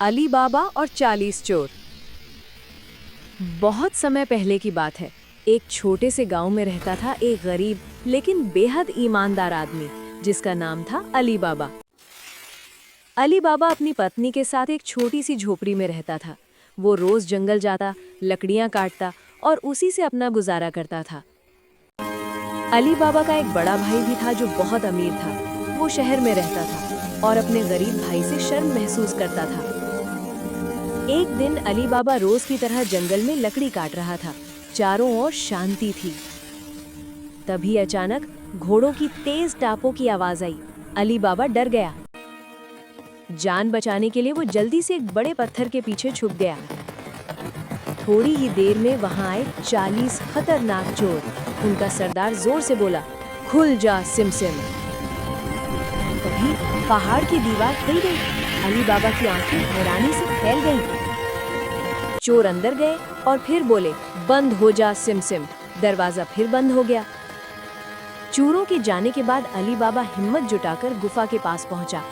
अली बाबा और 40 चोर। बहुत समय पहले की बात है। एक छोटे से गांव में रहता था एक गरीब लेकिन बेहद ईमानदार आदमी जिसका नाम था अली बाबा। अली बाबा अपनी पत्नी के साथ एक छोटी सी झोपड़ी में रहता था। वो रोज जंगल जाता, लकड़ियां काटता और उसी से अपना गुजारा करता था। अली बाबा का एक बड़ा भाई भी था जो बहुत अमीर था। वो शहर में रहता था और अपने गरीब भाई से शर्म महसूस करता था। एक दिन अली बाबा रोज की तरह जंगल में लकड़ी काट रहा था। चारों ओर शांति थी। तभी अचानक घोड़ों की तेज टापों की आवाज आई। अली बाबा डर गया। जान बचाने के लिए वो जल्दी से एक बड़े पत्थर के पीछे छुप गया। थोड़ी ही देर में वहां आए 40 खतरनाक चोर। उनका सरदार जोर से बोला, खुल जा सिमसिम। तभी पहाड़ की दीवार हिल गई। अली बाबा की आंखें हैरानी से फैल गईं। चोर अंदर गए और फिर बोले, बंद हो जा सिमसिम। दरवाजा फिर बंद हो गया। चोरों के जाने के बाद अली बाबा हिम्मत जुटाकर गुफा के पास पहुंचा।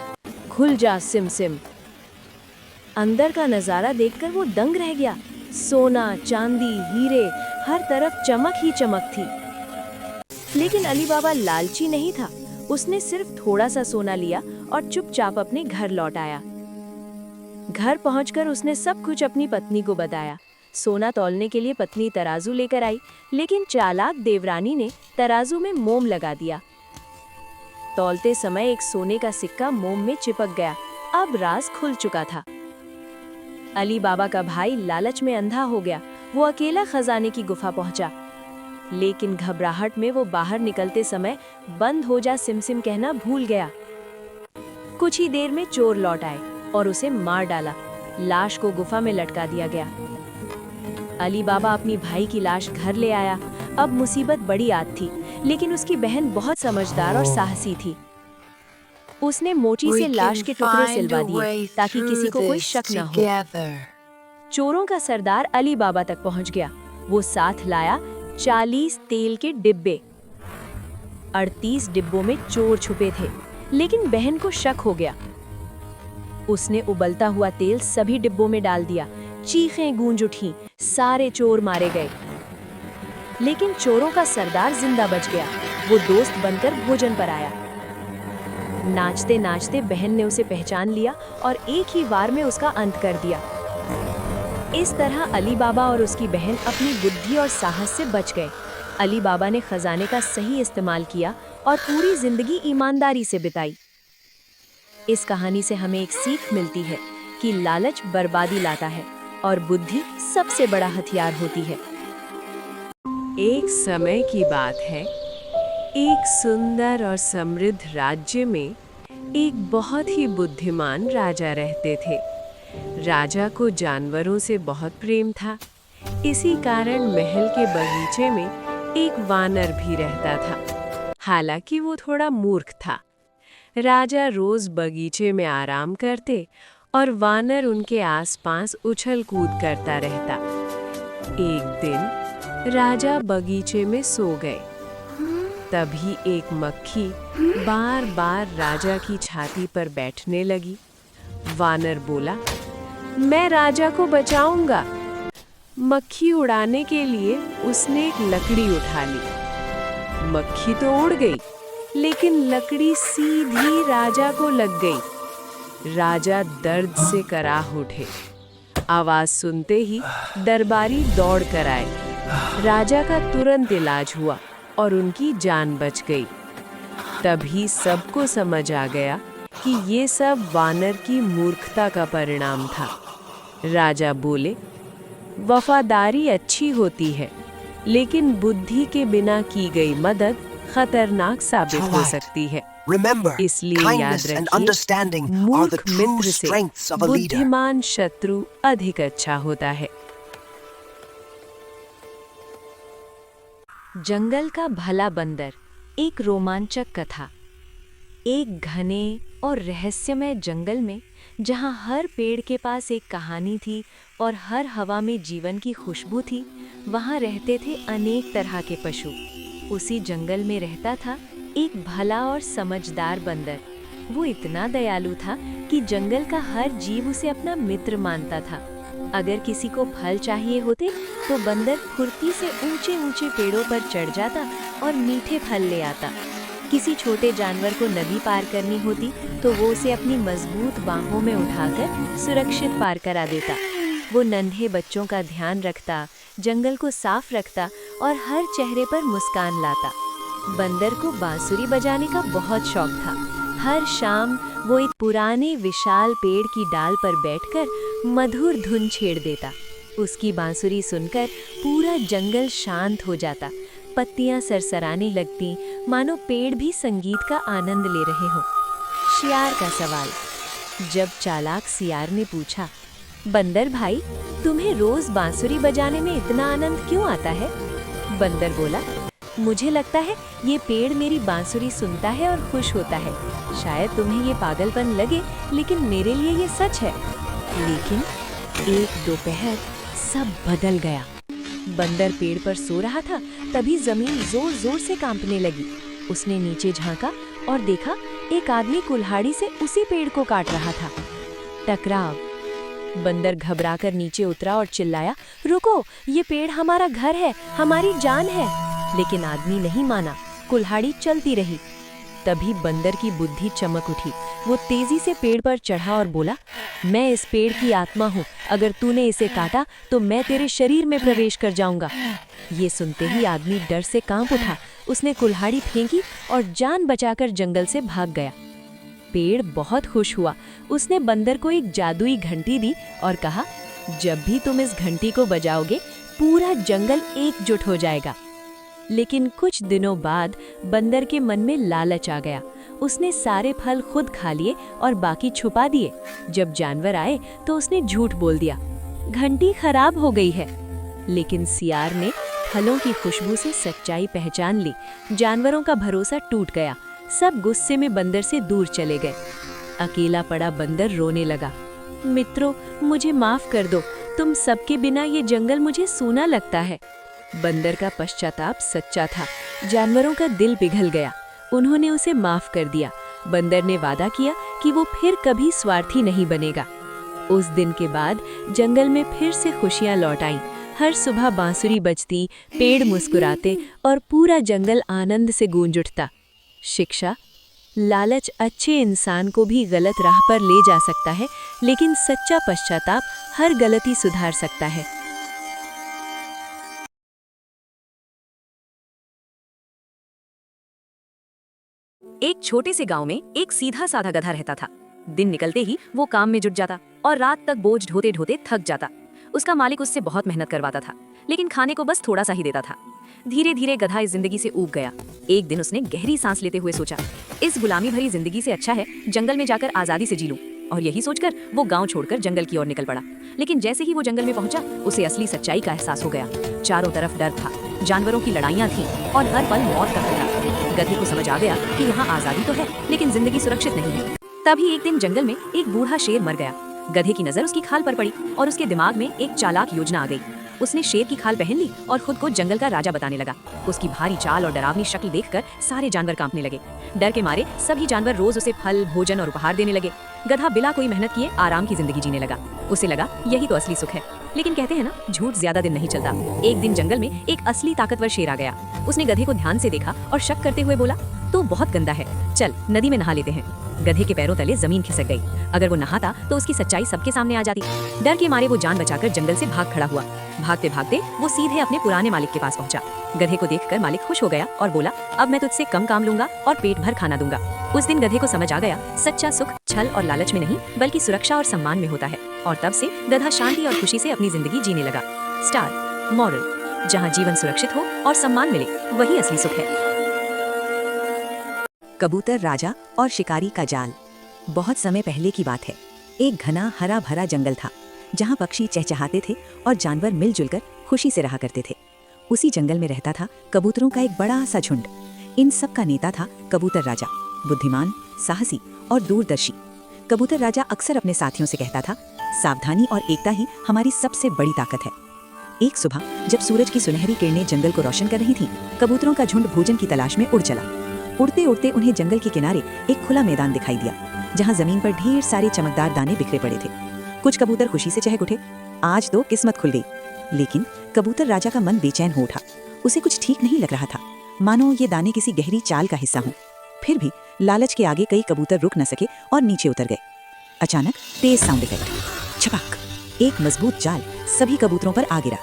खुल जा सिमसिम। अंदर का नजारा देखकर वो दंग रह गया। सोना, चांदी, हीरे, हर तरफ चमक ही चमक थी। लेकिन अली बाबा लालची नहीं था। उसने सिर्फ थोड़ा सा सोना लिया और चुपचाप अपने घर लौट आया। घर पहुंचकर उसने सब कुछ अपनी पत्नी को बताया। सोना तौलने के लिए पत्नी तराजू लेकर आई, लेकिन चालाक देवरानी ने तराजू में मोम लगा दिया। तौलते समय एक सोने का सिक्का मोम में चिपक गया। अब राज खुल चुका था। अली बाबा का भाई लालच में अंधा हो गया। वो अकेला खजाने की गुफा पहुंचा, लेकिन घबराहट में वो बाहर निकलते समय बंद हो जा सिमसिम कहना भूल गया। कुछ ही देर में चोर लौट आए और उसे मार डाला। लाश को गुफा में लटका दिया गया। अली बाबा अपनी भाई की लाश घर ले आया। अब मुसीबत बड़ी आत थी, लेकिन उसकी बहन बहुत समझदार और साहसी थी। उसने मोची से लाश के टुकड़े सिलवा दिए ताकि किसी को कोई शक न हो। चोरों का सरदार अली बाबा तक पहुंच गया। वो साथ लाया 40 तेल के डिब्बे। 38 डिब्बों में चोर छुपे थे, लेकिन बहन को शक हो गया। उसने उबलता हुआ तेल सभी डिब्बों में डाल दिया। चीखें गूंज उठी। सारे चोर मारे गए, लेकिन चोरों का सरदार जिंदा बच गया। वो दोस्त बनकर भोजन पर आया। नाचते नाचते बहन ने उसे पहचान लिया और एक ही वार में उसका अंत कर दिया। इस तरह अली बाबा और उसकी बहन अपनी बुद्धि और साहस से बच गए। अली बाबा ने खजाने का सही इस्तेमाल किया और पूरी जिंदगी ईमानदारी से बिताई। इस कहानी से हमें एक सीख मिलती है कि लालच बर्बादी लाता है और बुद्धि सबसे बड़ा हथियार होती है। एक समय की बात है। एक सुंदर और समृद्ध राज्य में एक बहुत ही बुद्धिमान राजा रहते थे। राजा को जानवरों से बहुत प्रेम था। इसी कारण महल के बगीचे में एक वानर भी रहता था। हालांकि वो थोड़ा मूर्ख था। राजा रोज बगीचे में आराम करते और वानर उनके आसपास उछल कूद करता रहता। एक दिन राजा बगीचे में सो गए। तभी एक मक्खी बार बार राजा की छाती पर बैठने लगी। वानर बोला, मैं राजा को बचाऊंगा। मक्खी उड़ाने के लिए उसने एक लकड़ी उठा ली। मक्खी तो उड़ गई, लेकिन लकड़ी सीधी राजा को लग गई। राजा दर्द से कराह उठे। आवाज सुनते ही दरबारी दौड़ कर आए। राजा का तुरंत इलाज हुआ और उनकी जान बच गई। तभी सबको समझ आ गया कि ये सब वानर की मूर्खता का परिणाम था। राजा बोले, वफादारी अच्छी होती है, लेकिन बुद्धि के बिना की गई मदद खतरनाक साबित हो सकती है। इसलिए याद रखिए, मूर्ख मित्र से बुद्धिमान शत्रु अधिक अच्छा होता है। जंगल का भला बंदर, एक रोमांचक कथा। एक घने और रहस्यमय जंगल में, जहां हर पेड़ के पास एक कहानी थी और हर हवा में जीवन की खुशबू थी, वहां रहते थे अनेक तरह के पशु। उसी जंगल में रहता था एक भला और समझदार बंदर। वो इतना दयालु था कि जंगल का हर जीव उसे अपना मित्र मानता था। अगर किसी को फल चाहिए होते तो बंदर फुर्ती से ऊंचे ऊंचे पेड़ों पर चढ़ जाता और मीठे फल ले आता। किसी छोटे जानवर को नदी पार करनी होती तो वो उसे अपनी मजबूत बाहों में उठाकर सुरक्षित पार करा देता। वो नन्हे बच्चों का ध्यान रखता, जंगल को साफ रखता और हर चेहरे पर मुस्कान लाता। बंदर को बांसुरी बजाने का बहुत शौक था। हर शाम वो एक पुराने विशाल पेड़ की डाल पर बैठकर मधुर धुन छेड़ देता। उसकी बांसुरी सुनकर पूरा जंगल शांत हो जाता। पत्तियां सरसराने लगती, मानो पेड़ भी संगीत का आनंद ले रहे हों। शियार का सवाल। जब चालाक सियार ने पूछा, बंदर भाई, तुम्हें रोज बांसुरी बजाने में इतना आनंद क्यों आता है? बंदर बोला, मुझे लगता है ये पेड़ मेरी बांसुरी सुनता है और खुश होता है। शायद तुम्हें ये पागलपन लगे, लेकिन मेरे लिए ये सच है। लेकिन एक दोपहर सब बदल गया। बंदर पेड़ पर सो रहा था, तभी जमीन जोर जोर से कांपने लगी। उसने नीचे झांका और देखा एक आदमी कुल्हाड़ी से उसी पेड़ को काट रहा था। टकराव। बंदर घबराकर नीचे उतरा और चिल्लाया, रुको, ये पेड़ हमारा घर है, हमारी जान है। लेकिन आदमी नहीं माना, कुल्हाड़ी चलती रही। तभी बंदर की बुद्धि चमक उठी। वो तेजी से पेड़ पर चढ़ा और बोला, मैं इस पेड़ की आत्मा हूँ, अगर तूने इसे काटा तो मैं तेरे शरीर में प्रवेश कर जाऊंगा। ये सुनते ही आदमी डर से कांप उठा। उसने कुल्हाड़ी फेंकी और जान बचाकर जंगल से भाग गया। पेड़ बहुत खुश हुआ। उसने बंदर को एक जादुई घंटी दी और कहा, जब भी तुम इस घंटी को बजाओगे पूरा जंगल एकजुट हो जाएगा। लेकिन कुछ दिनों बाद बंदर के मन में लालच आ गया। उसने सारे फल खुद खा लिए और बाकी छुपा दिए। जब जानवर आए तो उसने झूठ बोल दिया, घंटी खराब हो गई है। लेकिन सियार ने फलों की खुशबू से सच्चाई पहचान ली। जानवरों का भरोसा टूट गया। सब गुस्से में बंदर से दूर चले गए। अकेला पड़ा बंदर रोने लगा, मित्रों, मुझे माफ कर दो, तुम सबके बिना ये जंगल मुझे सूना लगता है। बंदर का पश्चाताप सच्चा था। जानवरों का दिल पिघल गया। उन्होंने उसे माफ कर दिया। बंदर ने वादा किया कि वो फिर कभी स्वार्थी नहीं बनेगा। उस दिन के बाद जंगल में फिर से खुशियां लौट आईं। हर सुबह बांसुरी बजती, पेड़ मुस्कुराते और पूरा जंगल आनंद से गूंज उठता। शिक्षा। लालच अच्छे इंसान को भी गलत राह पर ले जा सकता है, लेकिन सच्चा पश्चाताप हर गलती सुधार सकता है। एक छोटे से गांव में एक सीधा साधा गधा रहता था। दिन निकलते ही वो काम में जुट जाता और रात तक बोझ ढोते ढोते थक जाता। उसका मालिक उससे बहुत मेहनत करवाता था, लेकिन खाने को बस थोड़ा सा ही देता था। धीरे धीरे गधा इस जिंदगी से ऊब गया। एक दिन उसने गहरी सांस लेते हुए सोचा, इस गुलामी भरी जिंदगी से अच्छा है जंगल में जाकर आजादी से जी लूं। और यही सोचकर वो गांव छोड़कर जंगल की ओर निकल पड़ा। लेकिन जैसे ही वो जंगल में पहुंचा, उसे असली सच्चाई का एहसास हो गया। चारों तरफ डर था, जानवरों की लड़ाइयां थीं और हर पल मौत का खतरा। गधे को समझ आ गया कि यहाँ आजादी तो है, लेकिन जिंदगी सुरक्षित नहीं है। तभी एक दिन जंगल में एक बूढ़ा शेर मर गया। गधे की नजर उसकी खाल पर पड़ी और उसके दिमाग में एक चालाक योजना आ गई। उसने शेर की खाल पहन ली और खुद को जंगल का राजा बताने लगा। उसकी भारी चाल और डरावनी शक्ल देखकर सारे जानवर कांपने लगे। डर के मारे सभी जानवर रोज उसे फल, भोजन और उपहार देने लगे। गधा बिना कोई मेहनत किए आराम की जिंदगी जीने लगा। उसे लगा यही तो असली सुख है। लेकिन कहते हैं ना, झूठ ज्यादा दिन नहीं चलता। एक दिन जंगल में एक असली ताकतवर शेर आ गया। उसने गधे को ध्यान से देखा और शक करते हुए बोला, तो बहुत गंदा है, चल नदी में नहा लेते हैं। गधे के पैरों तले जमीन खिसक गई। अगर वो नहाता तो उसकी सच्चाई सबके सामने आ जाती। डर के मारे वो जान बचाकर जंगल से भाग खड़ा हुआ। भागते भागते वो सीधे अपने पुराने मालिक के पास पहुंचा। गधे को देखकर मालिक खुश हो गया और बोला, अब मैं तुझसे कम काम लूंगा और पेट भर खाना दूंगा। उस दिन गधे को समझ आ गया, सच्चा सुख छल और लालच में नहीं, बल्कि सुरक्षा और सम्मान में होता है। और तब से गधा शांति और खुशी से अपनी जिंदगी जीने लगा। स्टार मॉरल, जहाँ जीवन सुरक्षित हो और सम्मान मिले, वही असली सुख है। कबूतर राजा और शिकारी का जाल। बहुत समय पहले की बात है। एक घना हरा भरा जंगल था, जहाँ पक्षी चहचहाते थे और जानवर मिलजुल कर खुशी से रहा करते थे। उसी जंगल में रहता था कबूतरों का एक बड़ा सा झुंड। इन सब का नेता था कबूतर राजा, बुद्धिमान, साहसी और दूरदर्शी। कबूतर राजा अक्सर अपने साथियों से कहता था, सावधानी और एकता ही हमारी सबसे बड़ी ताकत है। एक सुबह जब सूरज की सुनहरी किरणें जंगल को रोशन कर रही थीं, कबूतरों का झुंड भोजन की तलाश में उड़ चला। उड़ते उड़ते उन्हें जंगल के किनारे एक खुला मैदान दिखाई दिया, जहाँ जमीन पर ढेर सारे चमकदार दाने बिखरे पड़े थे। कुछ कबूतर खुशी से चहक उठे, आज तो किस्मत खुल गई। लेकिन कबूतर राजा का मन बेचैन हो उठा। उसे कुछ ठीक नहीं लग रहा था, मानो ये दाने किसी गहरी चाल का हिस्सा हों। फिर भी लालच के आगे कई कबूतर रुक न सके और नीचे उतर गए। अचानक तेज साउंड इफेक्ट, छपाक, एक मजबूत जाल सभी कबूतरों पर आ गिरा।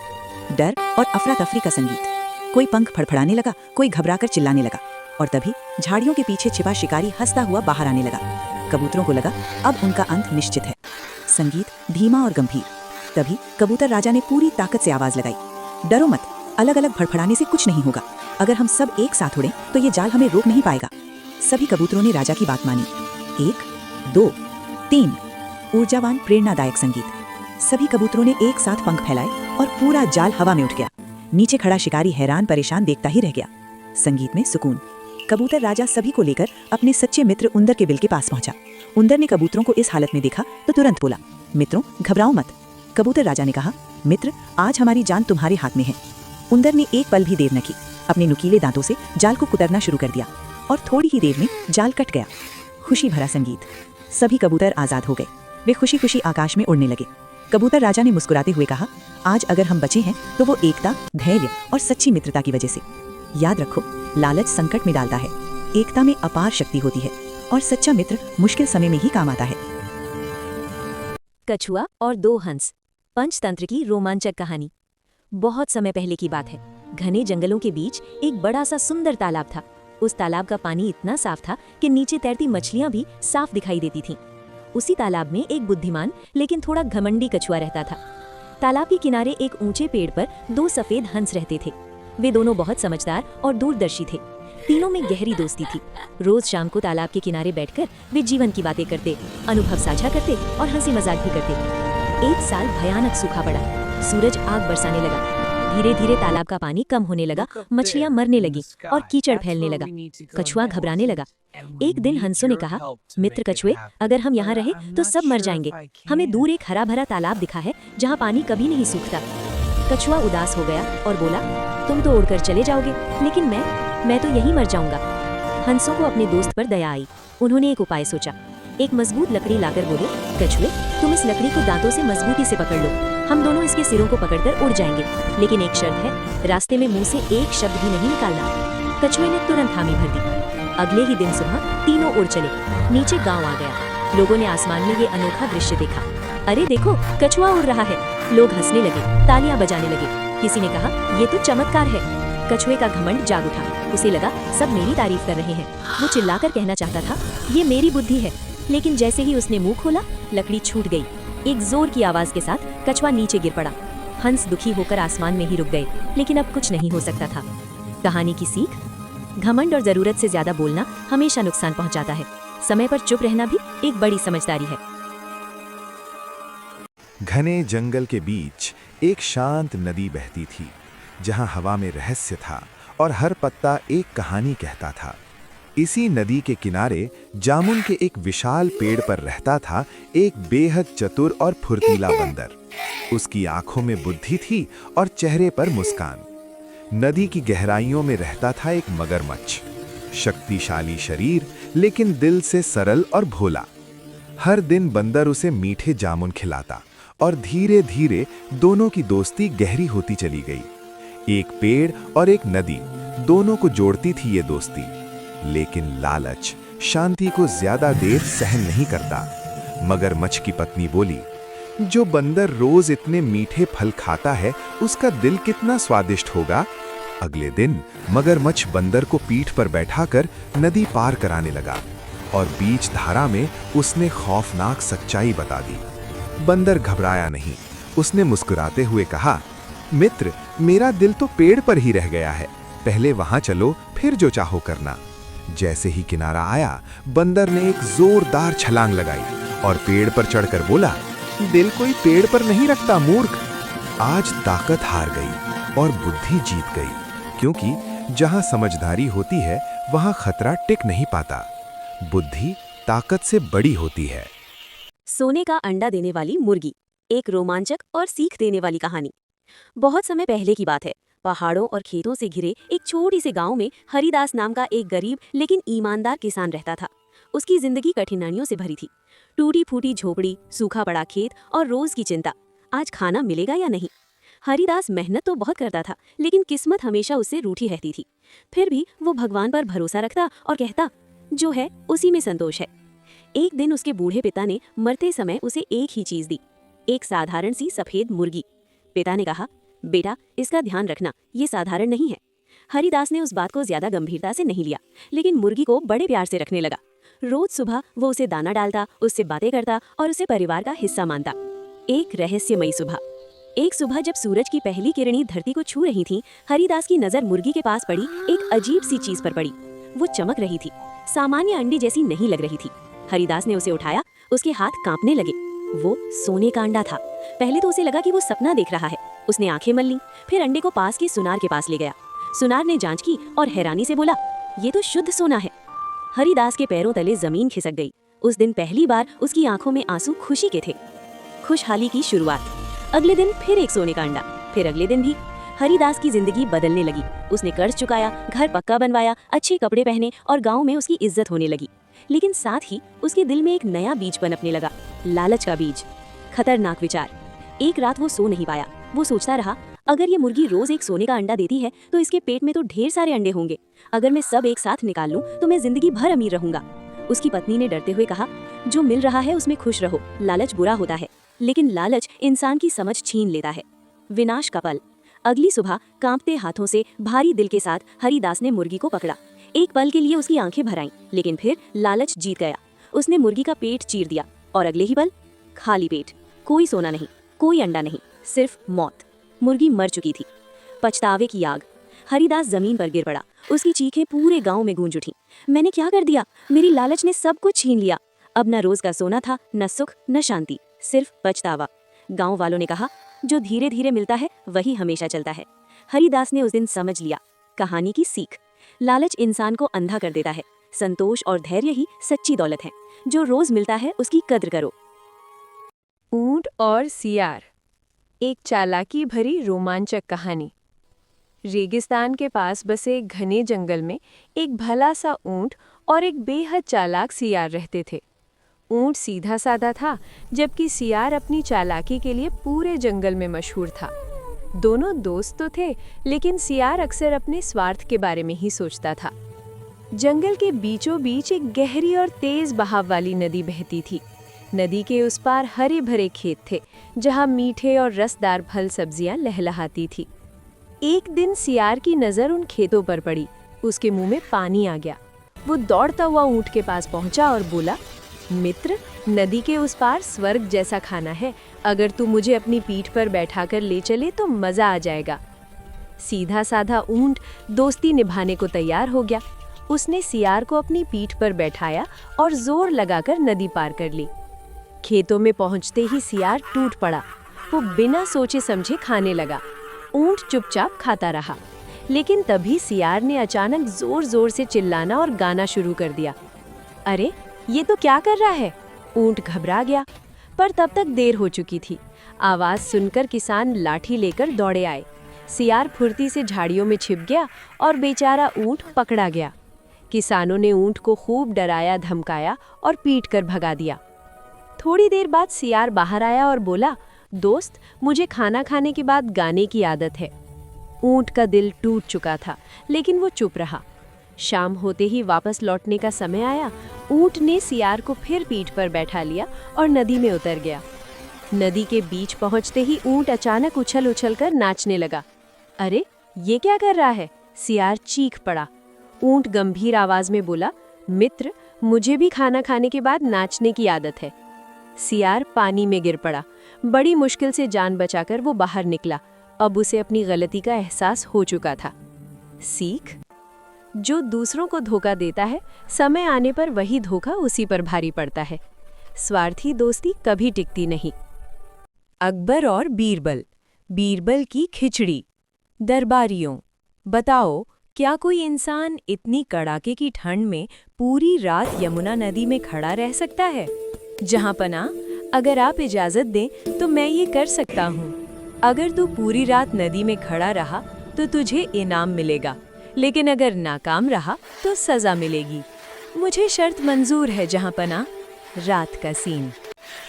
डर और अफरा तफरी का संगीत। कोई पंख फड़फड़ाने लगा, कोई घबराकर चिल्लाने लगा, और तभी झाड़ियों के पीछे छिपा शिकारी हंसता हुआ बाहर आने लगा। कबूतरों को लगा अब उनका अंत निश्चित है। संगीत धीमा और गंभीर। तभी कबूतर राजा ने पूरी ताकत से आवाज लगाई, डरो मत, अलग अलग फड़फड़ाने से कुछ नहीं होगा। अगर हम सब एक साथ उड़ें तो ये जाल हमें रोक नहीं पाएगा। सभी कबूतरों ने राजा की बात मानी। 1, 2, 3, ऊर्जावान प्रेरणादायक संगीत। सभी कबूतरों ने एक साथ पंख फैलाए और पूरा जाल हवा में उठ गया। नीचे खड़ा शिकारी हैरान परेशान देखता ही रह गया। संगीत में सुकून। कबूतर राजा सभी को लेकर अपने सच्चे मित्र उंदर के बिल के पास पहुंचा। उंदर ने कबूतरों को इस हालत में देखा तो तुरंत बोला, मित्रों घबराओ मत। कबूतर राजा ने कहा, मित्र आज हमारी जान तुम्हारे हाथ में है। उंदर ने एक पल भी देर न की, अपने नुकीले दांतों से जाल को कुतरना शुरू कर दिया और थोड़ी ही देर में जाल कट गया। खुशी भरा संगीत। सभी कबूतर आजाद हो गए। वे खुशी खुशी आकाश में उड़ने लगे। कबूतर राजा ने मुस्कुराते हुए कहा, आज अगर हम बचे हैं तो वो एकता, धैर्य और सच्ची मित्रता की वजह से। याद रखो, लालच संकट में डालता है, एकता में अपार शक्ति होती है और सच्चा मित्र मुश्किल समय में ही काम आता है। कछुआ और 2 हंस, पंचतंत्र की रोमांचक कहानी। बहुत समय पहले की बात है। घने जंगलों के बीच एक बड़ा सा सुंदर तालाब था। उस तालाब का पानी इतना साफ था कि नीचे तैरती मछलियां भी साफ दिखाई देती थीं। उसी तालाब में एक बुद्धिमान लेकिन थोड़ा घमंडी कछुआ रहता था। तालाब के किनारे एक ऊंचे पेड़ पर 2 सफेद हंस रहते थे। वे दोनों बहुत समझदार और दूरदर्शी थे। तीनों में गहरी दोस्ती थी। रोज शाम को तालाब के किनारे बैठकर वे जीवन की बातें करते, अनुभव साझा करते और हंसी मजाक भी करते। एक साल भयानक सूखा पड़ा। सूरज आग बरसाने लगा। धीरे धीरे तालाब का पानी कम होने लगा, मछलियां मरने लगी और कीचड़ फैलने लगा। कछुआ घबराने लगा। एक दिन हंसों ने कहा, मित्र कछुए, अगर हम यहाँ रहे तो सब मर जाएंगे। हमें दूर एक हरा भरा तालाब दिखा है जहाँ पानी कभी नहीं सूखता। कछुआ उदास हो गया और बोला, तुम तो उड़कर चले जाओगे, लेकिन मैं तो यहीं मर जाऊंगा। हंसों को अपने दोस्त पर दया आई। उन्होंने एक उपाय सोचा। एक मजबूत लकड़ी लाकर बोले, कछुए, तुम इस लकड़ी को दांतों से मजबूती से पकड़ लो। हम दोनों इसके सिरों को पकड़कर उड़ जाएंगे, लेकिन एक शर्त है, रास्ते में मुंह से एक शब्द भी नहीं निकालना। कछुए ने तुरंत हामी भर दी। अगले ही दिन सुबह तीनों उड़ चले। नीचे गांव आ गया। लोगों ने आसमान में ये अनोखा दृश्य देखा। अरे देखो, कछुआ उड़ रहा है। लोग हंसने लगे, तालियां बजाने लगे। किसी ने कहा, ये तो चमत्कार है। कछुए का घमंड जाग उठा। उसे लगा सब मेरी तारीफ कर रहे हैं। वो चिल्लाकर कहना चाहता था, ये मेरी बुद्धि है, लेकिन जैसे ही उसने मुंह खोला, लकड़ी छूट गई। एक जोर की आवाज के साथ कछुआ नीचे गिर पड़ा। हंस दुखी होकर आसमान में ही रुक गए, लेकिन अब कुछ नहीं हो सकता था। कहानी की सीख, घमंड और जरूरत से ज्यादा बोलना हमेशा नुकसान पहुंचाता है। समय पर चुप रहना भी एक बड़ी समझदारी है। घने जंगल के बीच एक शांत नदी बहती थी, जहां हवा में रहस्य था और हर पत्ता एक कहानी कहता था। इसी नदी के किनारे जामुन के एक विशाल पेड़ पर रहता था एक बेहद चतुर और फुर्तीला बंदर। उसकी आंखों में बुद्धि थी और चेहरे पर मुस्कान। नदी की गहराइयों में रहता था एक मगरमच्छ, शक्तिशाली शरीर लेकिन दिल से सरल और भोला। हर दिन बंदर उसे मीठे जामुन खिलाता और धीरे धीरे दोनों की दोस्ती गहरी होती चली गई। एक पेड़ और एक नदी, दोनों को जोड़ती थी ये दोस्ती। लेकिन लालच शांति को ज्यादा देर सहन नहीं करता। मगरमच्छ की पत्नी बोली, जो बंदर रोज इतने मीठे फल खाता है, उसका दिल कितना स्वादिष्ट होगा। अगले दिन मगरमच्छ बंदर को पीठ पर बैठाकर नदी पार कराने लगा और बीच धारा में उसने खौफनाक सच्चाई बता दी। बंदर घबराया नहीं। उसने मुस्कुराते हुए कहा, मित्र, मेरा दिल तो पेड़ पर ही रह गया है। पहले वहां चलो, फिर जो चाहो करना। जैसे ही किनारा आया, बंदर ने एक जोरदार छलांग लगाई और पेड़ पर चढ़कर बोला, दिल कोई पेड़ पर नहीं रखता मूर्ख। आज ताकत हार गई और बुद्धि जीत गई, क्योंकि जहां समझदारी होती है वहां खतरा टिक नहीं पाता। बुद्धि ताकत से बड़ी होती है। सोने का अंडा देने वाली मुर्गी, एक रोमांचक और सीख देने वाली कहानी। बहुत समय पहले की बात है। पहाड़ों और खेतों से घिरे एक छोटी से गांव में हरिदास नाम का एक गरीब लेकिन ईमानदार किसान रहता था। उसकी जिंदगी कठिनाइयों से भरी थी। टूटी फूटी झोपड़ी, सूखा पड़ा खेत और रोज की चिंता, आज खाना मिलेगा या नहीं। हरिदास मेहनत तो बहुत करता था, लेकिन किस्मत हमेशा उससे रूठी रहती थी। फिर भी वो भगवान पर भरोसा रखता और कहता, जो है उसी में संतोष है। एक दिन उसके बूढ़े पिता ने मरते समय उसे एक ही चीज दी, एक साधारण सी सफेद मुर्गी। पिता ने कहा, बेटा इसका ध्यान रखना, ये साधारण नहीं है। हरिदास ने उस बात को ज्यादा गंभीरता से नहीं लिया, लेकिन मुर्गी को बड़े प्यार से रखने लगा। रोज सुबह वो उसे दाना डालता, उससे बातें करता और उसे परिवार का हिस्सा मानता। एक रहस्यमयी सुबह। एक सुबह जब सूरज की पहली किरणें धरती को छू रही थीं, हरिदास की नजर मुर्गी के पास पड़ी। एक अजीब सी चीज पर पड़ी। वो चमक रही थी, सामान्य अंडे जैसी नहीं लग रही थी। हरिदास ने उसे उठाया, उसके हाथ कांपने लगे। वो सोने का अंडा था। पहले तो उसे लगा कि वो सपना देख रहा है। उसने आंखें मल लीं, फिर अंडे को पास के सुनार के पास ले गया। सुनार ने जांच की और हैरानी से बोला, ये तो शुद्ध सोना है। हरिदास के पैरों तले जमीन खिसक गई। उस दिन पहली बार उसकी आंखों में आंसू खुशी के थे। खुशहाली की शुरुआत। अगले दिन फिर एक सोने का अंडा, फिर अगले दिन भी। हरिदास की जिंदगी बदलने लगी। उसने कर्ज चुकाया, घर पक्का बनवाया, अच्छे कपड़े पहने और गांव में उसकी इज्जत होने लगी। लेकिन साथ ही उसके दिल में एक नया बीज पनपने लगा, लालच का बीज। खतरनाक विचार। एक रात वो सो नहीं पाया। वो सोचता रहा, अगर ये मुर्गी रोज एक सोने का अंडा देती है तो इसके पेट में तो ढेर सारे अंडे होंगे। अगर मैं सब एक साथ निकाल लूं तो मैं जिंदगी भर अमीर रहूंगा। उसकी पत्नी ने डरते हुए कहा, जो मिल रहा है उसमें खुश रहो, लालच बुरा होता है, लेकिन लालच इंसान की समझ छीन लेता है। विनाश का पल। अगली सुबह कांपते हाथों से, भारी दिल के साथ हरिदास ने मुर्गी को पकड़ा। एक पल के लिए उसकी आंखें भर आईं, लेकिन फिर लालच जीत गया। उसने मुर्गी का पेट चीर दिया और अगले ही पल खाली पेट। कोई सोना नहीं, कोई अंडा नहीं, सिर्फ मौत। मुर्गी मर चुकी थी। पछतावे की आग। हरिदास जमीन पर गिर पड़ा। उसकी चीखें पूरे गांव में गूंज उठी। मैंने क्या कर दिया? मेरी लालच ने सब कुछ छीन लिया। अब न रोज का सोना था, न सुख, न शांति, सिर्फ पछतावा। गांव वालों ने कहा, जो धीरे धीरे मिलता है वही हमेशा चलता है। हरिदास ने उस दिन समझ लिया कहानी की सीख। लालच इंसान को अंधा कर देता है। संतोष और धैर्य ही सच्ची दौलत है। जो रोज मिलता है उसकी कद्र करो। ऊंट और सियार। एक चालाकी भरी रोमांचक कहानी। रेगिस्तान के पास बसे एक घने जंगल में एक भला सा ऊंट और एक बेहद चालाक सियार रहते थे। ऊंट सीधा साधा था, जबकि सियार अपनी चालाकी के लिए पूरे जंगल में मशहूर था। दोनों दोस्त तो थे, लेकिन सियार अक्सर अपने स्वार्थ के बारे में ही सोचता था। जंगल के बीचों बीच एक गहरी और तेज बहाव वाली नदी बहती थी। नदी के उस पार हरे भरे खेत थे, जहां मीठे और रसदार फल सब्जियां लहलहाती थी। एक दिन सियार की नजर उन खेतों पर पड़ी। उसके मुंह में पानी आ गया। वो दौड़ता हुआ ऊंट के पास पहुंचा और बोला, मित्र, नदी के उस पार स्वर्ग जैसा खाना है। अगर तू मुझे अपनी पीठ पर बैठाकर ले चले तो मजा आ जाएगा। सीधा साधा ऊंट दोस्ती निभाने को तैयार हो गया। उसने सियार को अपनी पीठ पर बैठाया और जोर लगाकर नदी पार कर ली। खेतों में पहुंचते ही सियार टूट पड़ा। वो बिना सोचे समझे खाने लगा। ऊंट चुपचाप खाता रहा, लेकिन तभी सियार ने अचानक जोर जोर से चिल्लाना और गाना शुरू कर दिया। अरे, ये तो क्या कर रहा है? ऊंट घबरा गया, पर तब तक देर हो चुकी थी। आवाज सुनकर किसान लाठी लेकर दौड़े आए। सियार फुर्ती से झाड़ियों में छिप गया और बेचारा ऊंट पकड़ा गया। किसानों ने ऊंट को खूब डराया धमकाया और पीट कर भगा दिया। थोड़ी देर बाद सियार बाहर आया और बोला, दोस्त, मुझे खाना खाने के बाद गाने की आदत है। ऊंट का दिल टूट चुका था, लेकिन वो चुप रहा। शाम होते ही वापस लौटने का समय आया। ऊंट ने सियार को फिर पीठ पर बैठा लिया और नदी में उतर गया। नदी के बीच पहुंचते ही ऊंट अचानक उछल उछल कर नाचने लगा। अरे, ये क्या कर रहा है? सियार चीख पड़ा। ऊंट गंभीर आवाज में बोला, मित्र, मुझे भी खाना खाने के बाद नाचने की आदत है। सियार पानी में गिर पड़ा। बड़ी मुश्किल से जान बचाकर वो बाहर निकला। अब उसे अपनी गलती का एहसास हो चुका था। सीख: जो दूसरों को धोखा देता है, समय आने पर वही धोखा उसी पर भारी पड़ता है। स्वार्थी दोस्ती कभी टिकती नहीं। अकबर और बीरबल। बीरबल की खिचड़ी। दरबारियों, बताओ, क्या कोई इंसान इतनी कड़ाके की ठंड में पूरी रात यमुना नदी में खड़ा रह सकता है? जहां पना, अगर आप इजाजत दें तो मैं ये कर सकता हूँ। अगर तू पूरी रात नदी में खड़ा रहा तो तुझे इनाम मिलेगा, लेकिन अगर नाकाम रहा तो सजा मिलेगी। मुझे शर्त मंजूर है जहाँपना। रात का सीन।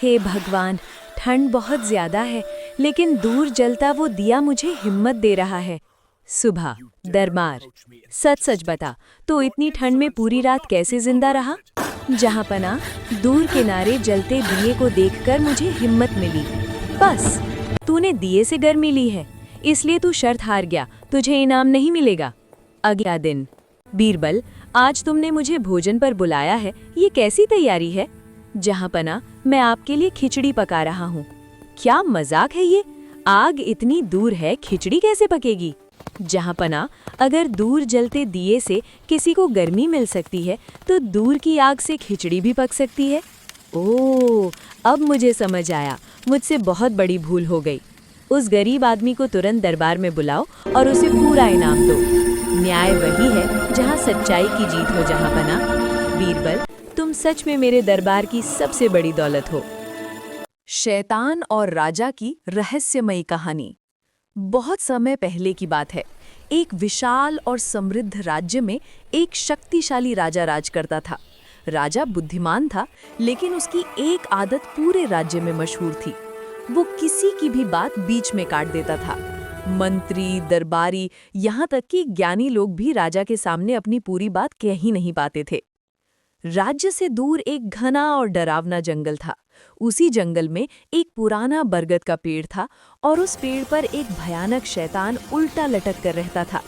हे भगवान, ठंड बहुत ज्यादा है, लेकिन दूर जलता वो दिया मुझे हिम्मत दे रहा है। सुबह। दरबार। सच सच बता, तो इतनी ठंड में पूरी रात कैसे जिंदा रहा? जहाँपना, दूर किनारे जलते दिए को देखकर मुझे हिम्मत मिली। बस, तूने दिए से गर्मी ली है, इसलिए तू शर्त हार गया, तुझे इनाम नहीं मिलेगा। अगला दिन। बीरबल, आज तुमने मुझे भोजन पर बुलाया है, ये कैसी तैयारी है? जहाँपना, मैं आपके लिए खिचड़ी पका रहा हूँ। क्या मजाक है ये? आग इतनी दूर है, खिचड़ी कैसे पकेगी? जहाँपना, अगर दूर जलते दिए से किसी को गर्मी मिल सकती है, तो दूर की आग से खिचड़ी भी पक सकती है। ओह, अब मुझे समझ आया, मुझसे बहुत बड़ी भूल हो गई। उस गरीब आदमी को तुरंत दरबार में बुलाओ और उसे पूरा इनाम दो। न्याय वही है जहाँ सच्चाई की जीत हो। जहाँपना, बीरबल, तुम सच में मेरे दरबार की सबसे बड़ी दौलत हो। शैतान और राजा की रहस्यमयी कहानी। बहुत समय पहले की बात है। एक विशाल और समृद्ध राज्य में एक शक्तिशाली राजा राज करता था। राजा बुद्धिमान था, लेकिन उसकी एक आदत पूरे राज्य में मशहूर थी। वो किसी की भी बात बीच में काट देता था। मंत्री, दरबारी, यहाँ तक कि ज्ञानी लोग भी राजा के सामने अपनी पूरी बात कह ही नहीं पाते थे। राज्य से दूर एक घना और डरावना जंगल था। उसी जंगल में एक पुराना बरगद का पेड़ था और उस पेड़ पर एक भयानक शैतान उल्टा लटक कर रहता था।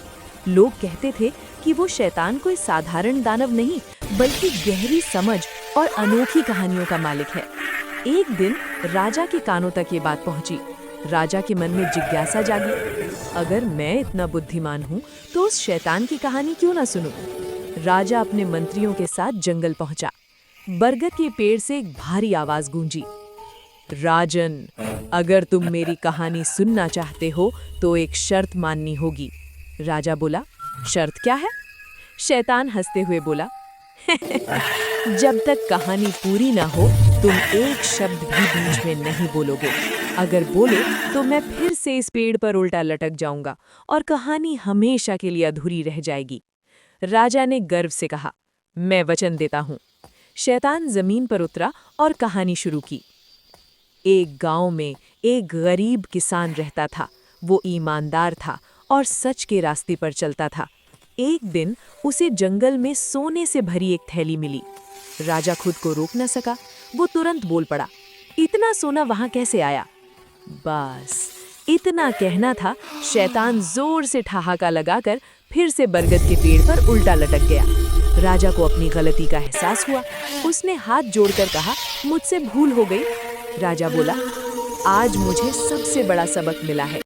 लोग कहते थे कि वो शैतान कोई साधारण दानव नहीं, बल्कि गहरी समझ और अनोखी कहानियों का मालिक है। एक दिन राजा के कानों तक ये बात पहुंची। राजा के मन में जिज्ञासा जागी, अगर मैं इतना बुद्धिमान हूँ तो उस शैतान की कहानी क्यों ना सुनूं? राजा अपने मंत्रियों के साथ जंगल पहुंचा। बरगद के पेड़ से एक भारी आवाज गूंजी, राजन, अगर तुम मेरी कहानी सुनना चाहते हो तो एक शर्त माननी होगी। राजा बोला, शर्त क्या है? शैतान हंसते हुए बोला, जब तक कहानी पूरी ना हो तुम एक शब्द भी बीच में नहीं बोलोगे। अगर बोले तो मैं फिर से इस पेड़ पर उल्टा लटक जाऊंगा और कहानी हमेशा के लिए अधूरी रह जाएगी। राजा ने गर्व से कहा, मैं वचन देता हूँ। शैतान जमीन पर उतरा और कहानी शुरू की। एक गांव में एक गरीब किसान रहता था। वो ईमानदार था और सच के रास्ते पर चलता था। एक दिन उसे जंगल में सोने से भरी एक थैली मिली। राजा खुद को रोक न सका। वो तुरंत बोल पड़ा, इतना सोना वहां कैसे आया? बस इतना कहना था, शैतान जोर से ठहाका लगाकर फिर से बरगद के पेड़ पर उल्टा लटक गया। राजा को अपनी गलती का एहसास हुआ। उसने हाथ जोड़कर कहा, मुझसे भूल हो गई। राजा बोला, आज मुझे सबसे बड़ा सबक मिला है।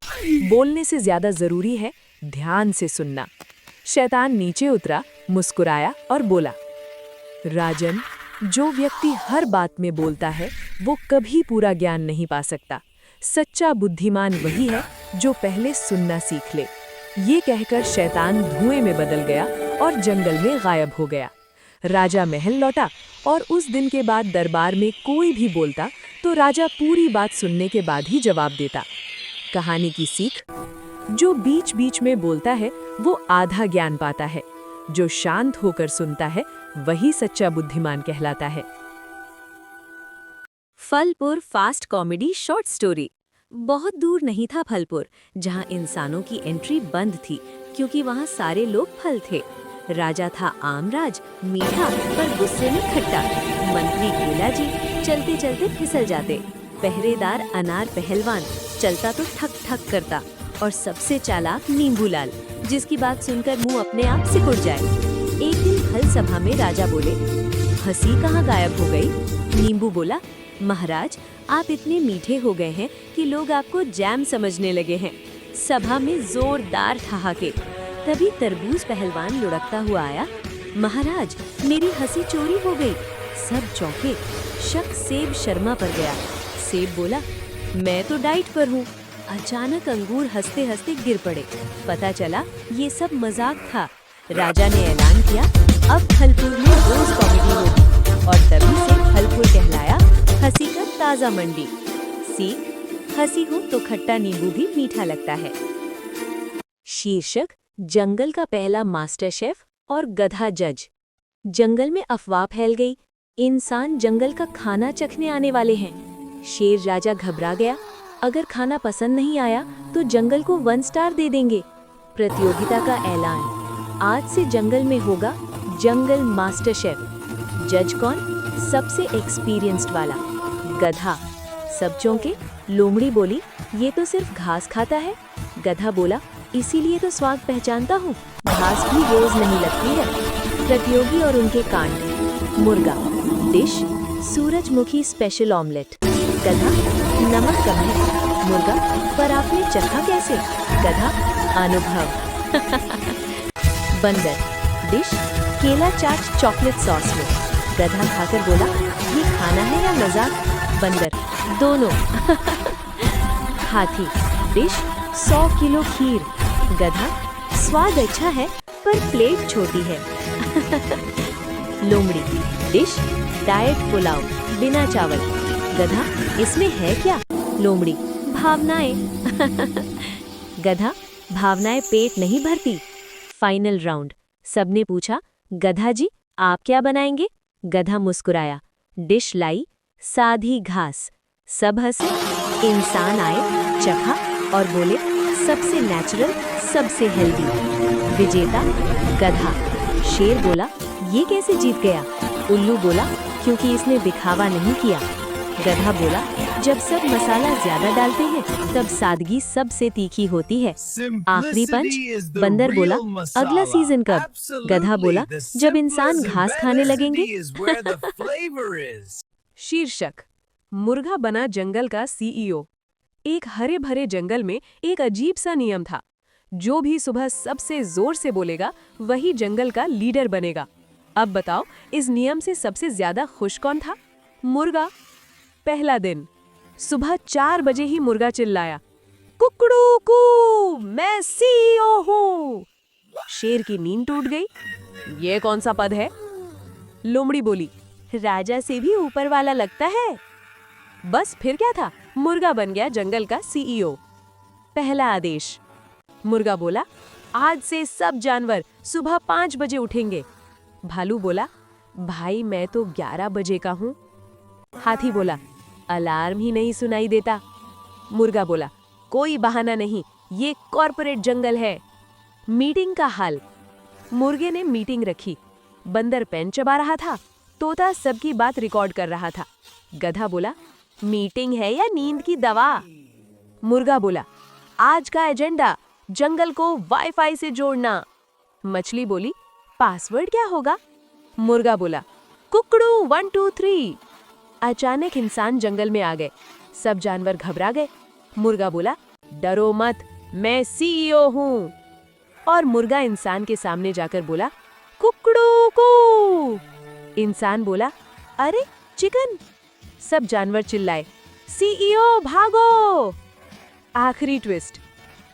बोलने से ज्यादा जरूरी है ध्यान से सुनना। शैतान नीचे उतरा, मुस्कुराया और बोला, राजन, जो व्यक्ति हर बात में बोलता है वो कभी पूरा ज्ञान नहीं पा सकता। सच्चा बुद्धिमान वही है जो पहले सुनना सीख ले। ये कहकर शैतान धुएं में बदल गया और जंगल में गायब हो गया। राजा महल लौटा और उस दिन के बाद दरबार में कोई भी बोलता तो राजा पूरी बात सुनने के बाद ही जवाब देता। कहानी की सीख, जो बीच बीच में बोलता है वो आधा ज्ञान पाता है। जो शांत होकर सुनता है वही सच्चा बुद्धिमान कहलाता है। फलपुर फास्ट कॉमेडी शॉर्ट स्टोरी। बहुत दूर नहीं था फलपुर, जहां इंसानों की एंट्री बंद थी क्योंकि वहां सारे लोग फल थे। राजा था आमराज, मीठा पर गुस्से में खट्टा। मंत्री केला जी चलते चलते फिसल जाते। पहरेदार अनार पहलवान चलता तो ठक ठक करता। और सबसे चालाक नींबूलाल, जिसकी बात सुनकर मुंह अपने आप सिकुड़ जाए। एक दिन फल सभा में राजा बोले, हंसी कहाँ गायब हो गई? नींबू बोला, महाराज, आप इतने मीठे हो गए हैं कि लोग आपको जैम समझने लगे हैं। सभा में जोरदार ठहाके। तभी तरबूज पहलवान लुढ़कता हुआ आया, महाराज, मेरी हंसी चोरी हो गई। सब चौंके। शक सेब शर्मा पर गया। सेब बोला, मैं तो डाइट पर हूँ। अचानक अंगूर हंसते हंसते गिर पड़े। पता चला ये सब मजाक था। राजा ने ऐलान किया, अब फलपुर में रोज कॉमेडी होगी। और तभी से फलपुर कहलाया हंसी का ताजा मंडी। सीख, हंसी हो तो खट्टा नींबू भी मीठा लगता है। शीर्षक, जंगल का पहला मास्टर शेफ और गधा जज। जंगल में अफवाह फैल गई, इंसान जंगल का खाना चखने आने वाले हैं। शेर राजा घबरा गया, अगर खाना पसंद नहीं आया तो जंगल को 1 स्टार दे देंगे। प्रतियोगिता का ऐलान, आज से जंगल में होगा जंगल मास्टर शेफ। जज कौन? सबसे एक्सपीरियंस्ड वाला गधा। सब चौंके। लोमड़ी बोली, ये तो सिर्फ घास खाता है। गधा बोला, इसीलिए तो स्वाद पहचानता हूँ, घास भी रोज नहीं लगती है। प्रतियोगी और उनके कांड। मुर्गा डिश, सूरजमुखी स्पेशल ऑमलेट। गधा, नमक कम है। मुर्गा, पर आपने चखा कैसे? गधा, अनुभव। बंदर डिश, केला चाट चॉकलेट सॉस में। गधा खाकर बोला, ये खाना है या मजाक? बंदर, दोनों। हाथी डिश, 100 किलो खीर। गधा, स्वाद अच्छा है पर प्लेट छोटी है। लोमड़ी डिश, डाइट पुलाव बिना चावल। गधा, इसमें है क्या? लोमड़ी, भावनाएं। गधा, भावनाएं पेट नहीं भरती। फाइनल राउंड, सबने पूछा, गधा जी आप क्या बनाएंगे? गधा मुस्कुराया, डिश लाई, साधी घास। सब हंसे। इंसान आए, चखा और बोले, सबसे नेचुरल, सबसे हेल्दी। विजेता गधा। शेर बोला, ये कैसे जीत गया? उल्लू बोला, क्योंकि इसने दिखावा नहीं किया। गधा बोला, जब सब मसाला ज्यादा डालते हैं तब सादगी सबसे तीखी होती है। आखिरी पंच। बंदर बोला, अगला सीजन कब? गधा बोला, जब इंसान घास खाने लगेंगे। शीर्षक, मुर्गा बना जंगल का सीईओ। एक हरे भरे जंगल में एक अजीब सा नियम था, जो भी सुबह सबसे जोर से बोलेगा वही जंगल का लीडर बनेगा। अब बताओ, इस नियम से सबसे ज्यादा खुश कौन था? मुर्गा। पहला दिन, सुबह 4 बजे ही मुर्गा चिल्लाया, कुकड़ू कू, मैं सीईओ हूँ। शेर की नींद टूट गई। ये कौन सा पद है? लोमड़ी बोली, राजा से भी ऊपर वाला लगता है। बस फिर क्या था, मुर्गा बन गया जंगल का सीईओ। पहला आदेश। मुर्गा बोला, आज से सब जानवर सुबह 5 बजे उठेंगे। भालू बोला, भाई मैं तो 11 बजे का हूँ। हाथी बोला, अलार्म ही नहीं सुनाई देता। मुर्गा बोला, कोई बहाना नहीं, ये कॉर्पोरेट जंगल है। मीटिंग का हल। मुर्गे ने मीटिंग रखी। बंदर पेन चबा रहा था। तोता सबकी बात रिकॉर्ड कर रहा था। गधा बोला, मीटिंग है या नींद की दवा? मुर्गा बोला, आज का एजेंडा, जंगल को वाईफाई से जोड़ना। मछली बोली, पासवर्ड क्या होगा? मुर्गा बोला, कुकड़ू 1 2 3। अचानक इंसान जंगल में आ गए। सब जानवर घबरा गए। मुर्गा बोला, डरो मत, मैं सीईओ हूँ। और मुर्गा इंसान के सामने जाकर बोला, कुकड़ू कू। इंसान बोला, अरे चिकन। सब जानवर चिल्लाए, सीईओ भागो। आखिरी ट्विस्ट,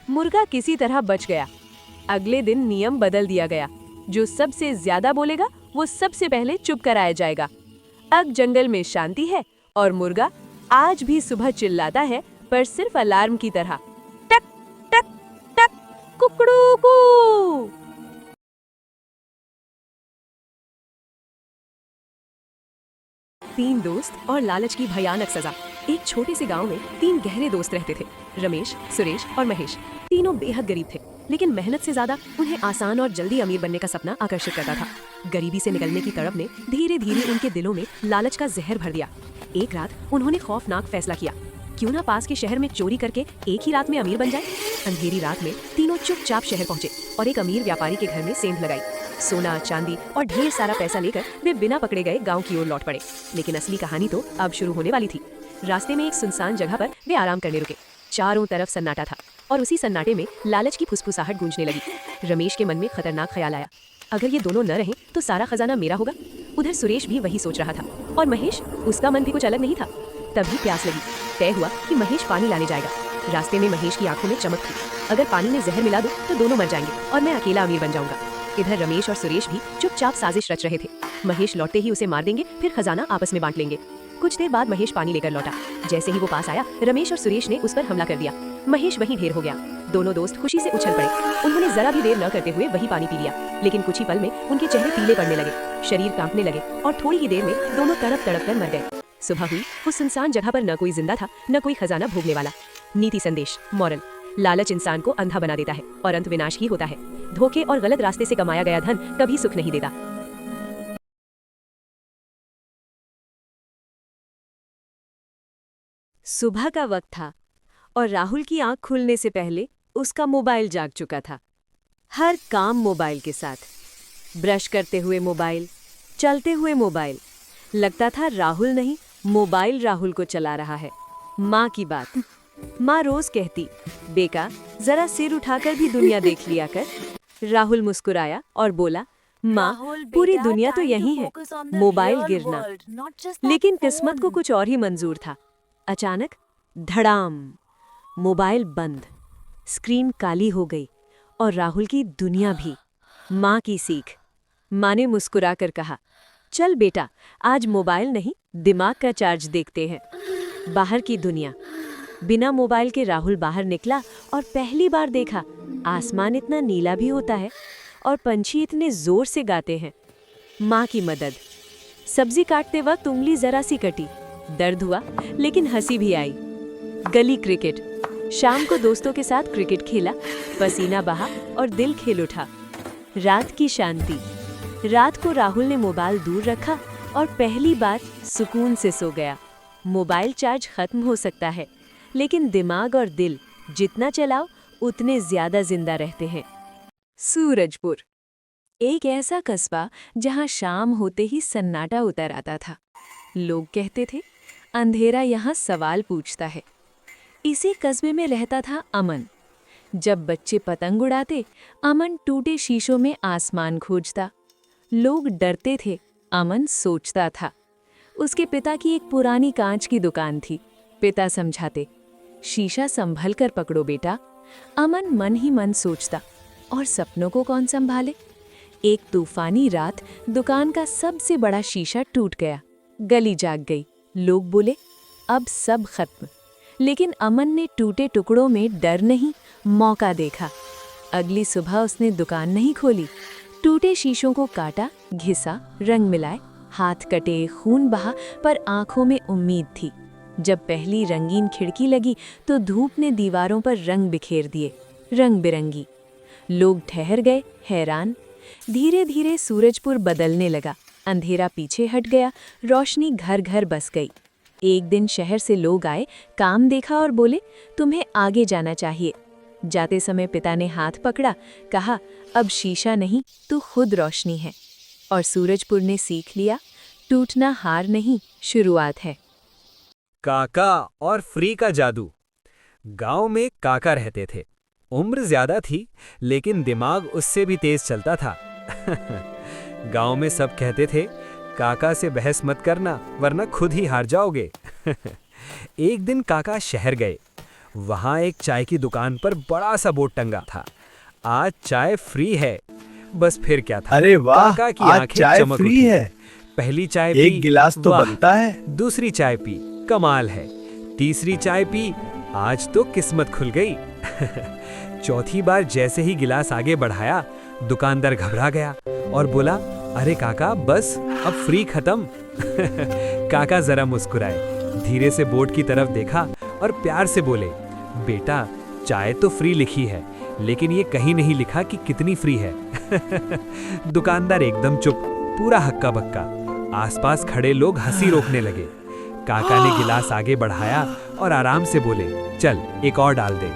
मुर्गा किसी तरह बच गया। अगले दिन नियम बदल दिया गया, जो सबसे ज्यादा बोलेगा वो सबसे पहले चुप कराया जाएगा। अब जंगल में शांति है और मुर्गा आज भी सुबह चिल्लाता है, पर सिर्फ अलार्म की तरह, टक टक टक, कुकड़ू कू। तीन दोस्त और लालच की भयानक सजा। एक छोटे से गांव में 3 गहरे दोस्त रहते थे, रमेश, सुरेश और महेश। तीनों बेहद गरीब थे, लेकिन मेहनत से ज्यादा उन्हें आसान और जल्दी अमीर बनने का सपना आकर्षित करता था। गरीबी से निकलने की तड़प ने धीरे धीरे उनके दिलों में लालच का जहर भर दिया। एक रात उन्होंने खौफनाक फैसला किया, क्यों ना पास के शहर में चोरी करके एक ही रात में अमीर बन जाए। अंधेरी रात में तीनों चुपचाप शहर पहुंचे और एक अमीर व्यापारी के घर में सेंध लगाई। सोना, चांदी और ढेर सारा पैसा लेकर वे बिना पकड़े गए गांव की ओर लौट पड़े। लेकिन असली कहानी तो अब शुरू होने वाली थी। रास्ते में एक सुनसान जगह पर वे आराम करने रुके। चारों तरफ सन्नाटा था और उसी सन्नाटे में लालच की फुसफुसाहट गूंजने लगी। रमेश के मन में खतरनाक ख्याल आया, अगर ये दोनों न रहें तो सारा खजाना मेरा होगा। उधर सुरेश भी वही सोच रहा था और महेश, उसका मन भी कुछ अलग नहीं था। तभी प्यास लगी। तय हुआ कि महेश पानी लाने जाएगा। रास्ते में महेश की आंखों में चमक थी, अगर पानी में जहर मिला दूं तो दोनों मर जाएंगे और मैं अकेला अमीर बन जाऊंगा। इधर रमेश और सुरेश भी चुपचाप साजिश रच रहे थे। महेश लौटते ही उसे मार देंगे, फिर खजाना आपस में बांट लेंगे। कुछ देर बाद महेश पानी लेकर लौटा। जैसे ही वो पास आया, रमेश और सुरेश ने उस पर हमला कर दिया। महेश वहीं ढेर हो गया। दोनों दोस्त खुशी से उछल पड़े। उन्होंने जरा भी देर न करते हुए वही पानी पी लिया, लेकिन कुछ ही पल में उनके चेहरे पीले पड़ने लगे, शरीर कांपने लगे और थोड़ी ही देर में दोनों तड़प तड़प कर मर गए। सुबह हुई। उस सुनसान जगह पर न कोई जिंदा था, न कोई खजाना भोगने वाला। नीति संदेश, मॉरल: लालच इंसान को अंधा बना देता है और अंत विनाश ही होता है। धोखे और गलत रास्ते से कमाया गया धन कभी सुख नहीं देता। सुबह का वक्त था और राहुल की आंख खुलने से पहले उसका मोबाइल जाग चुका था। हर काम मोबाइल के साथ, ब्रश करते हुए मोबाइल, चलते हुए मोबाइल। लगता था राहुल नहीं, मोबाइल राहुल को चला रहा है। माँ की बात, माँ रोज कहती, बेका जरा सिर उठाकर भी दुनिया देख लिया कर। राहुल मुस्कुराया और बोला, माँ पूरी दुनिया तो यही है, मोबाइल गिरना। लेकिन किस्मत को कुछ और ही मंजूर था। अचानक धड़ाम, मोबाइल बंद, स्क्रीन काली हो गई और राहुल की दुनिया भी। माँ की सीख। माँ ने मुस्कुराकर कहा, चल बेटा, आज मोबाइल नहीं, दिमाग का चार्ज देखते हैं। बाहर की दुनिया। बिना मोबाइल के राहुल बाहर निकला और पहली बार देखा आसमान इतना नीला भी होता है और पंछी इतने जोर से गाते हैं। माँ की मदद। सब्जी काटते वक्त उंगली जरा सी कटी, दर्द हुआ लेकिन हंसी भी आई। गली क्रिकेट। शाम को दोस्तों के साथ क्रिकेट खेला, पसीना बहा और दिल खेल उठा। रात की शांति। रात को राहुल ने मोबाइल दूर रखा और पहली बार सुकून से सो गया। मोबाइल चार्ज खत्म हो सकता है, लेकिन दिमाग और दिल जितना चलाओ उतने ज्यादा जिंदा रहते हैं। सूरजपुर, एक ऐसा कस्बा जहां शाम होते ही सन्नाटा उतर आता था। लोग कहते थे, अंधेरा यहाँ सवाल पूछता है। इसी कस्बे में रहता था अमन। जब बच्चे पतंग उड़ाते, अमन टूटे शीशों में आसमान खोजता। लोग डरते थे, अमन सोचता था। उसके पिता की एक पुरानी कांच की दुकान थी। पिता समझाते, शीशा संभल कर पकड़ो बेटा। अमन मन ही मन सोचता, और सपनों को कौन संभाले। एक तूफानी रात दुकान का सबसे बड़ा शीशा टूट गया। गली जाग गई। लोग बोले, अब सब खत्म। लेकिन अमन ने टूटे टुकड़ों में डर नहीं, मौका देखा। अगली सुबह उसने दुकान नहीं खोली, टूटे शीशों को काटा, घिसा, रंग मिलाए। हाथ कटे, खून बहा, पर आंखों में उम्मीद थी। जब पहली रंगीन खिड़की लगी तो धूप ने दीवारों पर रंग बिखेर दिए, रंग बिरंगी। लोग ठहर गए, हैरान। धीरे धीरे सूरजपुर बदलने लगा। अंधेरा पीछे हट गया, रोशनी घर घर बस गई। एक दिन शहर से लोग आए, काम देखा और बोले, तुम्हें आगे जाना चाहिए। जाते समय पिता ने हाथ पकड़ा, कहा, अब शीशा नहीं, तू खुद रोशनी है। और सूरजपुर ने सीख लिया, टूटना हार नहीं, शुरुआत है। काका और फ्री का जादू। गांव में काका रहते थे। उम्र ज्यादा थी, लेकिन दिमाग उससे भी तेज चलता था। गांव में सब कहते थे, काका से बहस मत करना वरना खुद ही हार जाओगे। एक दिन काका शहर गए। वहां एक चाय की दुकान पर बड़ा सा बोर्ड टंगा था, आज चाय फ्री है। बस फिर क्या था, अरे वाह, काका की आज आंखें चाय चमक फ्री उठी। है। पहली चाय पी, एक गिलास तो वाह। बनता है। दूसरी चाय पी, कमाल है। तीसरी चाय पी, आज तो किस्मत खुल गई। चौथी बार जैसे ही गिलास आगे बढ़ाया, दुकानदार घबरा गया और बोला, अरे काका बस, अब फ्री खत्म। काका जरा मुस्कुराए, धीरे से बोर्ड की तरफ देखा और प्यार से बोले, बेटा चाय तो फ्री लिखी है, लेकिन ये कहीं नहीं लिखा कि कितनी फ्री है। दुकानदार एकदम चुप, पूरा हक्का बक्का। आसपास खड़े लोग हंसी रोकने लगे। काका ने गिलास आगे बढ़ाया और आराम से बोले, चल एक और डाल दे।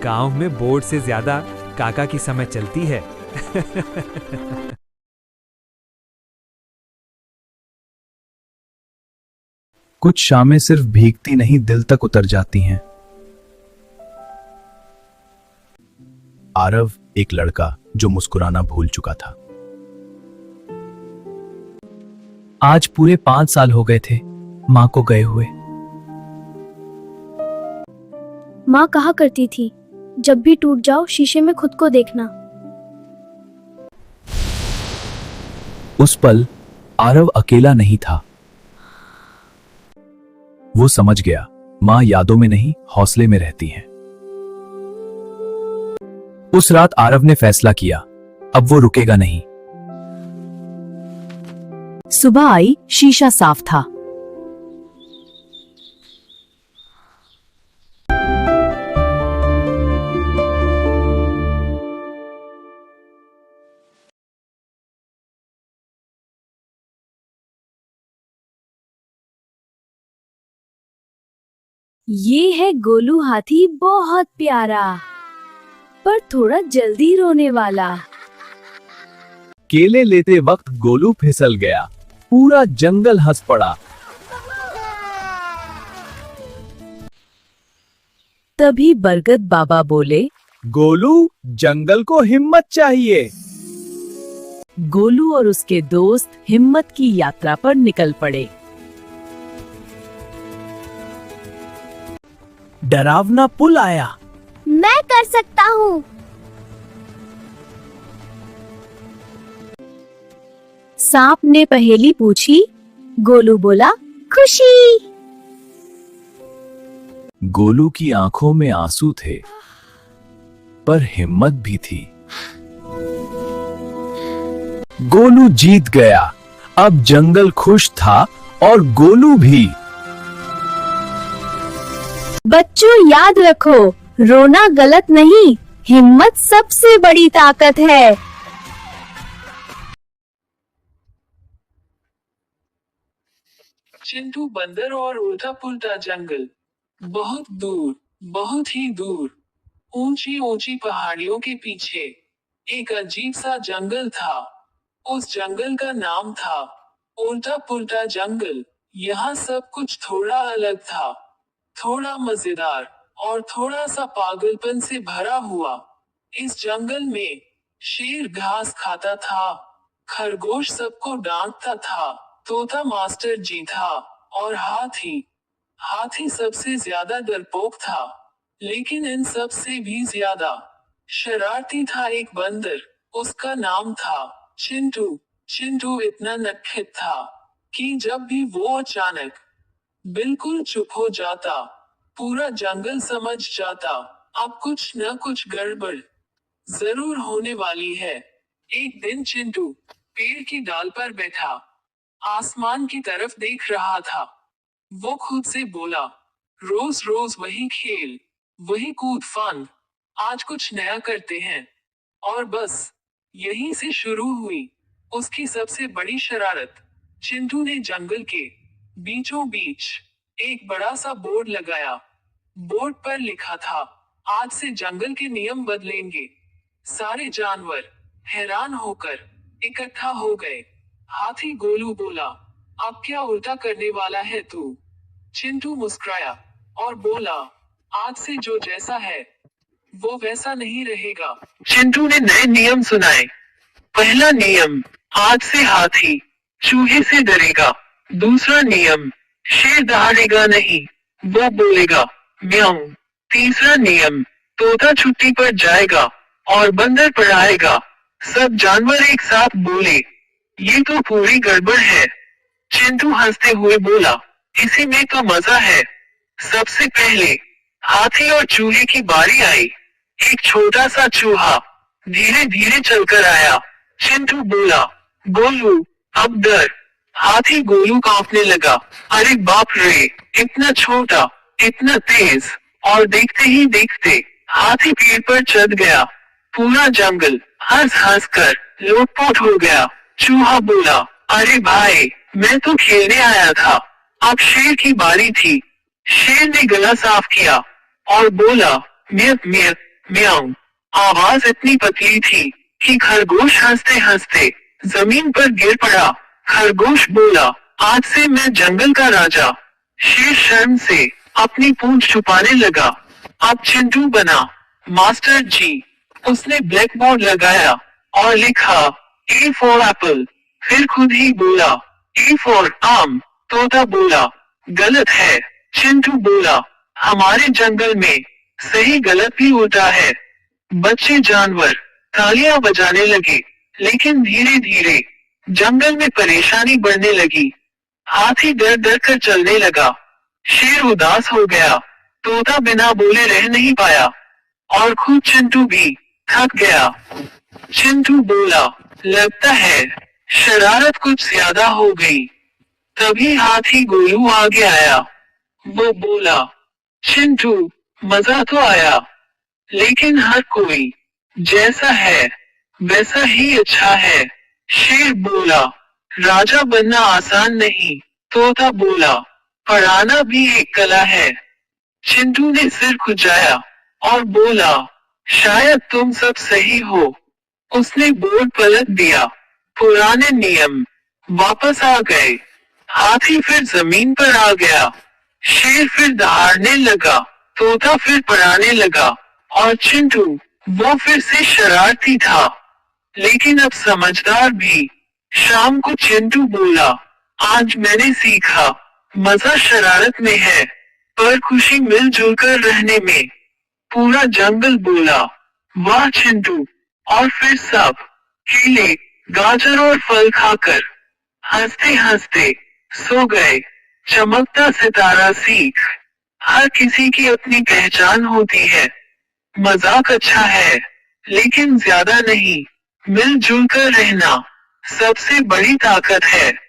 गांव में बोर्ड से ज्यादा काका की समय चलती है। कुछ शामें सिर्फ भीगती नहीं, दिल तक उतर जाती हैं। आरव एक लड़का जो मुस्कुराना भूल चुका था। आज पूरे 5 साल हो गए थे मां को गए हुए। माँ कहा करती थी, जब भी टूट जाओ शीशे में खुद को देखना। उस पल आरव अकेला नहीं था। वो समझ गया, माँ यादों में नहीं हौसले में रहती हैं। उस रात आरव ने फैसला किया, अब वो रुकेगा नहीं। सुबह आई, शीशा साफ था। ये है गोलू हाथी, बहुत प्यारा पर थोड़ा जल्दी रोने वाला। केले लेते वक्त गोलू फिसल गया, पूरा जंगल हंस पड़ा। तभी बरगद बाबा बोले, गोलू, जंगल को हिम्मत चाहिए। गोलू और उसके दोस्त हिम्मत की यात्रा पर निकल पड़े। डरावना पुल आया। मैं कर सकता हूँ। सांप ने पहेली पूछी, गोलू बोला, खुशी। गोलू की आंखों में आंसू थे, पर हिम्मत भी थी। गोलू जीत गया। अब जंगल खुश था और गोलू भी। बच्चों याद रखो, रोना गलत नहीं, हिम्मत सबसे बड़ी ताकत है। चिंटू बंदर और उल्टा पुल्टा जंगल। बहुत दूर, बहुत ही दूर, ऊंची ऊंची पहाड़ियों के पीछे एक अजीब सा जंगल था। उस जंगल का नाम था उल्टा पुल्टा जंगल। यहाँ सब कुछ थोड़ा अलग था, थोड़ा मजेदार और थोड़ा सा पागलपन से भरा हुआ। इस जंगल में शेर घास खाता था, खरगोश सबको डांटता था, तोता मास्टर जी था और हाथी सबसे ज्यादा डरपोक था। लेकिन इन सब से भी ज्यादा शरारती था एक बंदर। उसका नाम था चिंटू। चिंटू इतना नटखट था कि जब भी वो अचानक बिल्कुल चुप हो जाता, पूरा जंगल समझ जाता अब कुछ न कुछ गड़बड़ जरूर होने वाली है। एक दिन चिंटू पेड़ की डाल पर बैठा आसमान की तरफ देख रहा था। वो खुद से बोला, रोज रोज वही खेल, वही कूद फांद, आज कुछ नया करते हैं। और बस यहीं से शुरू हुई उसकी सबसे बड़ी शरारत। चिंटू ने जंगल के बीचों बीच एक बड़ा सा बोर्ड लगाया। बोर्ड पर लिखा था, आज से जंगल के नियम बदलेंगे। सारे जानवर हैरान होकर इकट्ठा हो गए। हाथी गोलू बोला, अब क्या उल्टा करने वाला है तू? चिंटू मुस्कुराया और बोला, आज से जो जैसा है वो वैसा नहीं रहेगा। चिंटू ने नए नियम सुनाए। पहला नियम, आज से हाथी चूहे से डरेगा। दूसरा नियम, शेर दहाड़ेगा नहीं, वो बोलेगा म्याऊं। तीसरा नियम, तोता छुट्टी पर जाएगा और बंदर पढ़ाएगा। सब जानवर एक साथ बोले, ये तो पूरी गड़बड़ है। चिंटू हंसते हुए बोला, इसी में तो मजा है। सबसे पहले हाथी और चूहे की बारी आई। एक छोटा सा चूहा धीरे धीरे चलकर आया। चिंटू बोला, गोलू अब डर। हाथी गोलू कांपने लगा। अरे बाप रे, इतना छोटा, इतना तेज। और देखते ही देखते हाथी पेड़ पर चढ़ गया। पूरा जंगल हंस हंस कर लोटपोट हो गया। चूहा बोला, अरे भाई, मैं तो खेलने आया था। अब शेर की बारी थी। शेर ने गला साफ किया और बोला, म्याऊ म्याऊ म्याऊ। आवाज इतनी पतली थी कि खरगोश हंसते हंसते जमीन पर गिर पड़ा। खरगोश बोला, आज से मैं जंगल का राजा। शेर शर्म से अपनी पूंछ छुपाने लगा। अब चिंटू बना मास्टर जी। उसने ब्लैक बोर्ड लगाया और लिखा, ए फॉर एप्पल। फिर खुद ही बोला, ए फॉर आम। तोता बोला, गलत है। चिंटू बोला, हमारे जंगल में सही गलत भी उल्टा है। बच्चे जानवर तालियां बजाने लगे। लेकिन धीरे धीरे जंगल में परेशानी बढ़ने लगी। हाथी डर डर कर चलने लगा। शेर उदास हो गया। तोता बिना बोले रह नहीं पाया और खुद चिंटू भी थक गया। चिंटू बोला, लगता है शरारत कुछ ज्यादा हो गई। तभी हाथी गोलू आगे आया। वो बोला, चिंटू, मजा तो आया, लेकिन हर कोई जैसा है वैसा ही अच्छा है। शेर बोला, राजा बनना आसान नहीं। तोता बोला, पढ़ाना भी एक कला है। चिंटू ने सिर खुजाया और बोला, शायद तुम सब सही हो। उसने बोर्ड पलट दिया। पुराने नियम वापस आ गए। हाथी फिर जमीन पर आ गया। शेर फिर दहाड़ने लगा। तोता फिर पढ़ाने लगा और चिंटू, वो फिर से शरारती था, लेकिन अब समझदार भी। शाम को चिंटू बोला, आज मैंने सीखा, मजा शरारत में है, पर खुशी मिलजुल कर रहने में। पूरा जंगल बोला, वाह चिंटू। और फिर सब केले, गाजर और फल खाकर हंसते हंसते सो गए। चमकता सितारा सीख, हर किसी की अपनी पहचान होती है। मजाक अच्छा है, लेकिन ज्यादा नहीं। मिलजुल कर रहना सबसे बड़ी ताकत है।